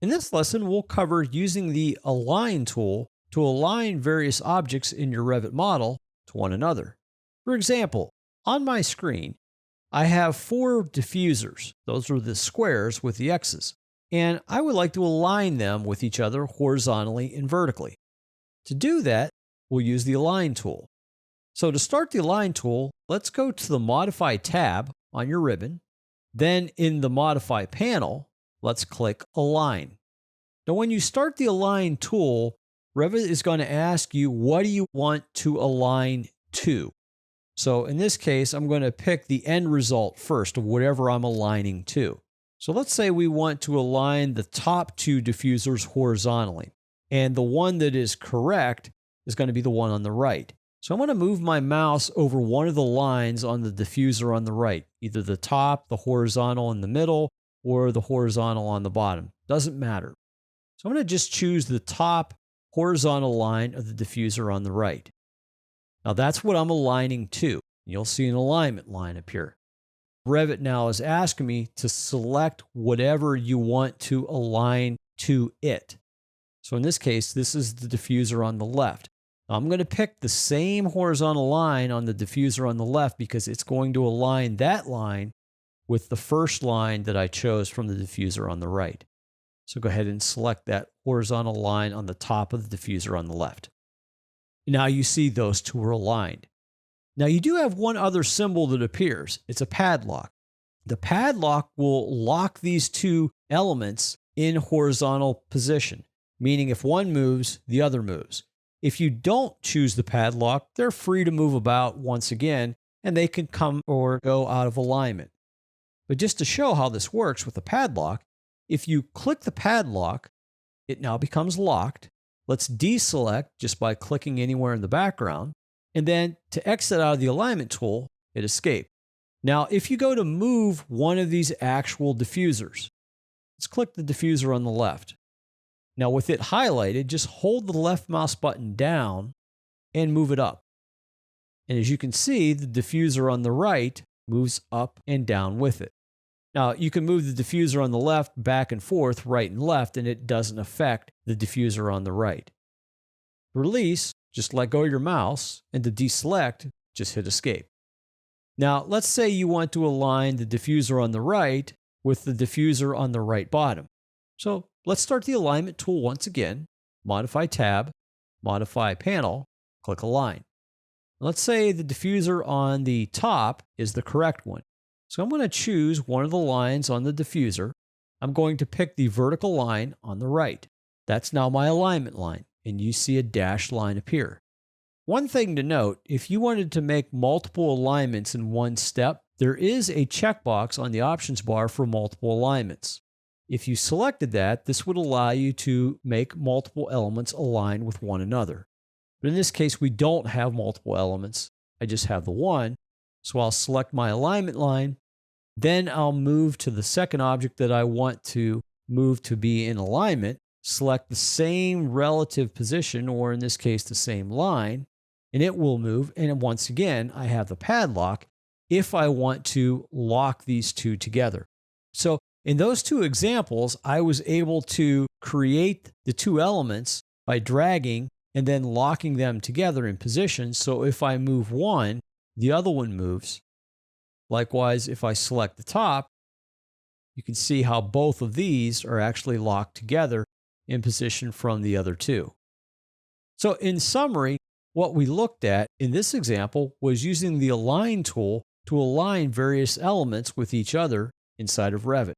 In this lesson, we'll cover using the Align tool to align various objects in your Revit model to one another. For example, on my screen, I have 4 diffusers. Those are the squares with the X's. And I would like to align them with each other horizontally and vertically. To do that, we'll use the Align tool. So to start the Align tool, let's go to the Modify tab on your ribbon. Then in the Modify panel, let's click Align. Now when you start the Align tool, Revit is going to ask you, what do you want to align to? So in this case, I'm going to pick the end result first of whatever I'm aligning to. So let's say we want to align the top 2 diffusers horizontally. And the one that is correct is going to be the one on the right. So I'm going to move my mouse over one of the lines on the diffuser on the right, either the top, the horizontal in the middle, or the horizontal on the bottom. Doesn't matter. So I'm going to just choose the top horizontal line of the diffuser on the right. Now that's what I'm aligning to. You'll see an alignment line appear. Revit now is asking me to select whatever you want to align to it. So in this case, this is the diffuser on the left. I'm going to pick the same horizontal line on the diffuser on the left because it's going to align that line with the first line that I chose from the diffuser on the right. So go ahead and select that horizontal line on the top of the diffuser on the left. Now you see those 2 are aligned. Now you do have one other symbol that appears. It's a padlock. The padlock will lock these 2 elements in horizontal position, meaning if one moves, the other moves. If you don't choose the padlock, they're free to move about once again, and they can come or go out of alignment. But just to show how this works with the padlock, if you click the padlock, it now becomes locked. Let's deselect just by clicking anywhere in the background. And then to exit out of the alignment tool, hit escape. Now, if you go to move one of these actual diffusers, let's click the diffuser on the left. Now with it highlighted, just hold the left mouse button down and move it up. And as you can see, the diffuser on the right moves up and down with it. Now you can move the diffuser on the left back and forth, right and left, and it doesn't affect the diffuser on the right. To release, just let go of your mouse, and to deselect, just hit escape. Now let's say you want to align the diffuser on the right with the diffuser on the right bottom. So let's start the alignment tool once again. Modify tab, Modify panel, click Align. Let's say the diffuser on the top is the correct one. So I'm going to choose one of the lines on the diffuser. I'm going to pick the vertical line on the right. That's now my alignment line, and you see a dashed line appear. One thing to note, if you wanted to make multiple alignments in one step, there is a checkbox on the options bar for multiple alignments. If you selected that, this would allow you to make multiple elements align with one another. But in this case, we don't have multiple elements. I just have the one. So I'll select my alignment line. Then I'll move to the second object that I want to move to be in alignment, select the same relative position, or in this case, the same line, and it will move. And once again, I have the padlock if I want to lock these 2 together. So in those 2 examples, I was able to create the 2 elements by dragging and then locking them together in position. So if I move one, the other one moves. Likewise, if I select the top, you can see how both of these are actually locked together in position from the other 2. So in summary, what we looked at in this example was using the Align tool to align various elements with each other inside of Revit.